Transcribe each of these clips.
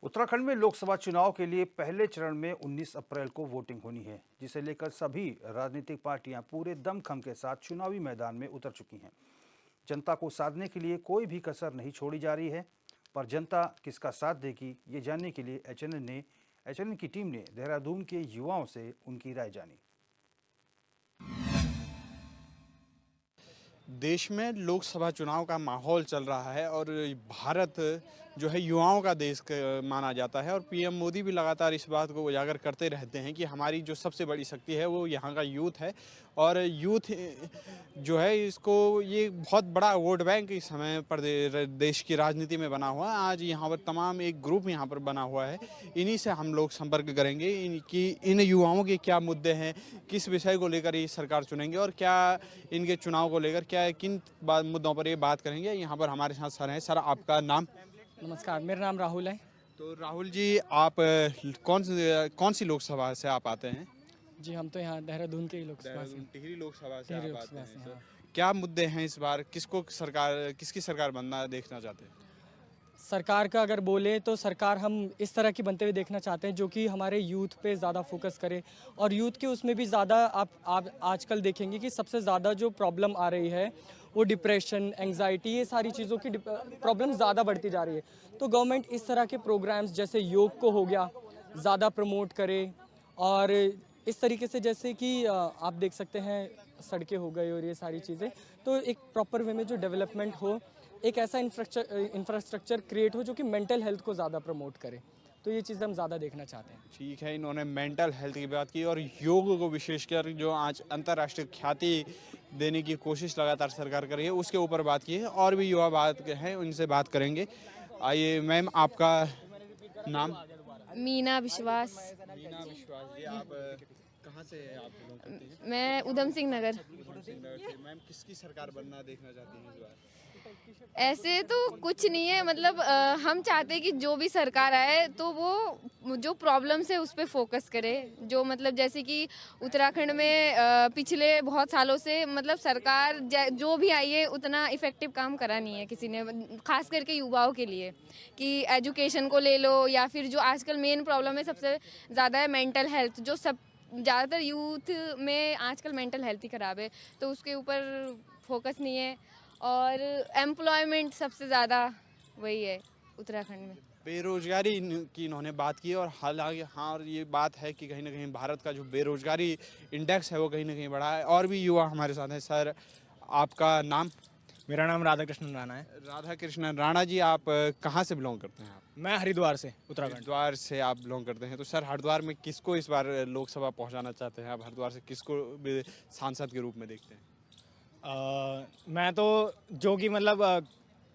उत्तराखंड में लोकसभा चुनाव के लिए पहले चरण में 19 अप्रैल को वोटिंग होनी है, जिसे लेकर सभी राजनीतिक पार्टियां पूरे दमखम के साथ चुनावी मैदान में उतर चुकी हैं। जनता को साधने के लिए कोई भी कसर नहीं छोड़ी जा रही है, पर जनता किसका साथ देगी, ये जानने के लिए एचएनएन की टीम ने देहरादून के युवाओं से उनकी राय जानी। देश में लोकसभा चुनाव का माहौल चल रहा है और भारत जो है युवाओं का देश माना जाता है और पीएम मोदी भी लगातार इस बात को उजागर करते रहते हैं कि हमारी जो सबसे बड़ी शक्ति है वो यहाँ का यूथ है और यूथ जो है इसको ये बहुत बड़ा वोट बैंक इस समय पर देश की राजनीति में बना हुआ है। आज यहाँ पर तमाम एक ग्रुप यहाँ पर बना हुआ है, इन्हीं से हम लोग संपर्क करेंगे कि इन युवाओं के क्या मुद्दे हैं, किस विषय को लेकर ये सरकार चुनेंगे और क्या इनके चुनाव को लेकर क्या किन मुद्दों पर ये बात करेंगे। यहाँ पर हमारे साथ सर हैं। सर, आपका नाम? नमस्कार, मेरा नाम राहुल है। तो राहुल जी, आप कौन सी लोकसभा से आप आते हैं? जी, हम तो यहाँ देहरादून के ही लोकसभा से। टिहरी लोकसभा से टिहरी आप आते लोकसभा हैं। से, हाँ। क्या मुद्दे हैं इस बार? किसकी सरकार बनना देखना चाहते हैं? सरकार का अगर बोले तो सरकार हम इस तरह की बनते हुए देखना चाहते हैं जो कि हमारे यूथ पे ज़्यादा फोकस करे और यूथ के उसमें भी ज़्यादा आप आजकल देखेंगे कि सबसे ज़्यादा जो प्रॉब्लम आ रही है वो डिप्रेशन, एंग्जाइटी, ये सारी चीज़ों की प्रॉब्लम ज़्यादा बढ़ती जा रही है। तो गवर्नमेंट इस तरह के प्रोग्राम्स जैसे योग को हो गया ज़्यादा प्रमोट करे और इस तरीके से जैसे कि आप देख सकते हैं सड़कें हो गई और ये सारी चीज़ें, तो एक प्रॉपर वे में जो डेवलपमेंट हो, एक ऐसा इंफ्रास्ट्रक्चर क्रिएट हो जो कि मेंटल हेल्थ को ज़्यादा प्रमोट करे। तो ये चीज़ हम ज़्यादा देखना चाहते हैं। ठीक है, इन्होंने मेंटल हेल्थ की बात की और योग को विशेषकर जो आज अंतर्राष्ट्रीय ख्याति देने की कोशिश लगातार सरकार कर रही है उसके ऊपर बात की है। और भी युवा बात हैं, उनसे बात करेंगे। आइए मैम, आपका नाम? मीना विश्वास। मीना विश्वास जी, आप कहाँ से आप बिलोंग करते हैं? मैं उधम सिंह नगर। मैम, किसकी सरकार बनना देखना चाहती हैं इस बार? ऐसे तो कुछ नहीं है, मतलब हम चाहते हैं कि जो भी सरकार आए तो वो जो प्रॉब्लम्स है उस पर फोकस करे। जो मतलब जैसे कि उत्तराखंड में पिछले बहुत सालों से मतलब सरकार जो भी आई है उतना इफ़ेक्टिव काम करा नहीं है किसी ने, खास करके युवाओं के लिए, कि एजुकेशन को ले लो या फिर जो आजकल मेन प्रॉब्लम है सबसे ज़्यादा है मेंटल हेल्थ, जो सब ज़्यादातर यूथ में आजकल मेंटल हेल्थ ही ख़राब है, तो उसके ऊपर फोकस नहीं है। और एम्प्लॉयमेंट सबसे ज़्यादा वही है उत्तराखंड में। बेरोजगारी की इन्होंने बात की और हालांकि हाँ, और ये बात है कि कहीं ना कहीं भारत का जो बेरोजगारी इंडेक्स है वो कहीं ना कहीं बढ़ा है। और भी युवा हमारे साथ हैं। सर, आपका नाम? मेरा नाम राधा कृष्णन राणा है। राधा कृष्णन राणा जी, आप कहाँ से बिलोंग करते हैं? आप? मैं हरिद्वार से, उत्तराखंड। हरिद्वार से आप बिलोंग करते हैं। तो सर, हरिद्वार में किसको इस बार लोकसभा पहुँचाना चाहते हैं? आप हरिद्वार से किसको सांसद के रूप में देखते हैं? मैं तो जो कि मतलब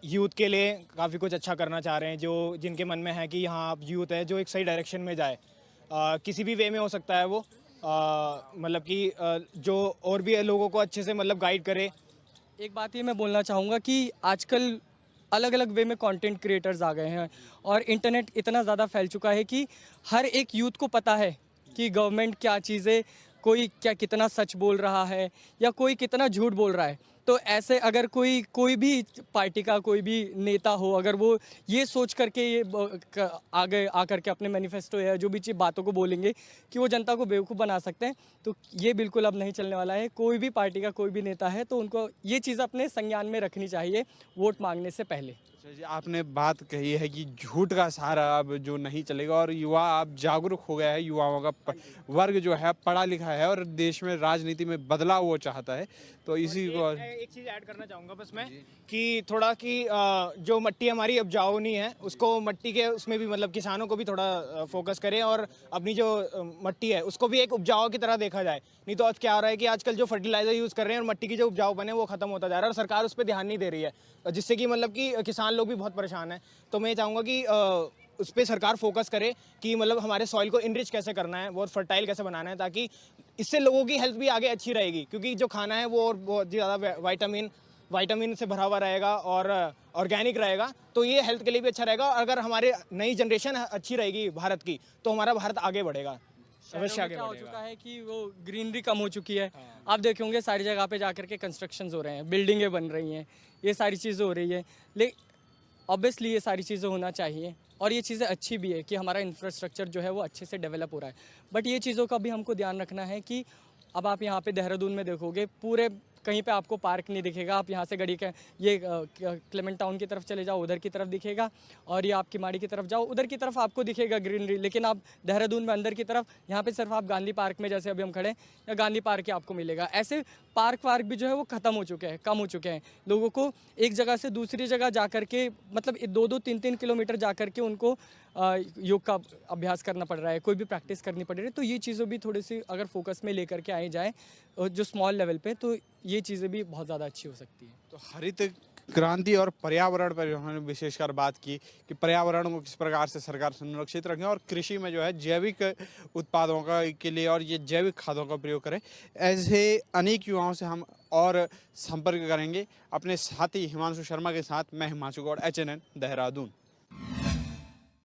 यूथ के लिए काफ़ी कुछ अच्छा करना चाह रहे हैं, जो जिनके मन में है कि हाँ आप यूथ है जो एक सही डायरेक्शन में जाए, किसी भी वे में हो सकता है वो, मतलब कि जो और भी लोगों को अच्छे से मतलब गाइड करे। एक बात ये मैं बोलना चाहूँगा कि आजकल अलग अलग वे में कंटेंट क्रिएटर्स आ गए हैं और इंटरनेट इतना ज़्यादा फैल चुका है कि हर एक यूथ को पता है कि गवर्नमेंट क्या चीज़ें, कोई क्या कितना सच बोल रहा है या कोई कितना झूठ बोल रहा है। तो ऐसे अगर कोई भी पार्टी का कोई भी नेता हो, अगर वो ये सोच करके ये आगे आकर के अपने मैनिफेस्टो या जो भी चीज़ बातों को बोलेंगे कि वो जनता को बेवकूफ़ बना सकते हैं, तो ये बिल्कुल अब नहीं चलने वाला है। कोई भी पार्टी का कोई भी नेता है तो उनको ये चीज़ अपने संज्ञान में रखनी चाहिए वोट मांगने से पहले। अच्छा जी, आपने बात कही है कि झूठ का सहारा अब जो नहीं चलेगा और युवा अब जागरूक हो गया है। युवाओं का वर्ग जो है पढ़ा लिखा है और देश में राजनीति में बदलाव वो चाहता है। तो इसी को एक चीज़ ऐड करना चाहूँगा बस मैं, कि थोड़ा कि जो मिट्टी हमारी उपजाऊ नहीं है उसको मिट्टी के उसमें भी मतलब किसानों को भी थोड़ा फोकस करें और अपनी जो मिट्टी है उसको भी एक उपजाऊ की तरह देखा जाए। नहीं तो आज क्या हो रहा है कि आजकल जो फर्टिलाइजर यूज़ कर रहे हैं और मिट्टी की जो उपजाऊ बने वो खत्म होता जा रहा है और सरकार उस पर ध्यान नहीं दे रही है, जिससे कि मतलब कि किसान लोग भी बहुत परेशान हैं। तो मैं चाहूँगा कि उस पर सरकार फोकस करे कि मतलब हमारे सॉइल को इनरिच कैसे करना है, बहुत फर्टाइल कैसे बनाना है, ताकि इससे लोगों की हेल्थ भी आगे अच्छी रहेगी, क्योंकि जो खाना है वो और बहुत ज़्यादा वाइटामिन से भरा हुआ रहेगा और ऑर्गेनिक रहेगा, तो ये हेल्थ के लिए भी अच्छा रहेगा। और अगर हमारे नई जनरेशन अच्छी रहेगी भारत की तो हमारा भारत आगे बढ़ेगा, अवश्य आगे क्या हो बढ़ेगा। चुका है कि वो ग्रीनरी कम हो चुकी है। आप देखेंगे सारी जगह पे जाकर के कंस्ट्रक्शंस हो रहे हैं, बिल्डिंगें बन रही हैं, ये सारी चीज़ें हो रही है। ऑब्वियसली ये सारी चीज़ें होना चाहिए और ये चीज़ें अच्छी भी है कि हमारा इंफ्रास्ट्रक्चर जो है वो अच्छे से डेवलप हो रहा है। बट ये चीज़ों का भी हमको ध्यान रखना है कि अब आप यहाँ पे देहरादून में देखोगे पूरे कहीं पे आपको पार्क नहीं दिखेगा। आप यहाँ से गड़ी के ये क्लेमेंट टाउन की तरफ चले जाओ, उधर की तरफ दिखेगा, और ये आप किमाड़ी की तरफ जाओ, उधर की तरफ आपको दिखेगा ग्रीनरी। लेकिन आप देहरादून में अंदर की तरफ यहाँ पे सिर्फ आप गांधी पार्क में, जैसे अभी हम खड़े हैं, या गांधी पार्क ही आपको मिलेगा। ऐसे पार्क वार्क भी जो है वो ख़त्म हो चुके हैं, कम हो चुके हैं। लोगों को एक जगह से दूसरी जगह जा कर के, मतलब 2-2 3-3 किलोमीटर जा कर के उनको योग का अभ्यास करना पड़ रहा है, कोई भी प्रैक्टिस करनी पड़ रही है। तो ये चीज़ें भी थोड़ी सी अगर फोकस में लेकर के आई जाए जो स्मॉल लेवल पे, तो ये चीज़ें भी बहुत ज़्यादा अच्छी हो सकती है। तो हरित क्रांति और पर्यावरण पर उन्होंने विशेषकर बात की कि पर्यावरण को किस प्रकार से सरकार संरक्षित रखें और कृषि में जो है जैविक उत्पादों का के लिए और ये जैविक खादों का प्रयोग करें। ऐसे अनेक युवाओं से हम और संपर्क करेंगे। अपने साथी हिमांशु शर्मा के साथ मैं हिमांशु गौड़, HNN देहरादून।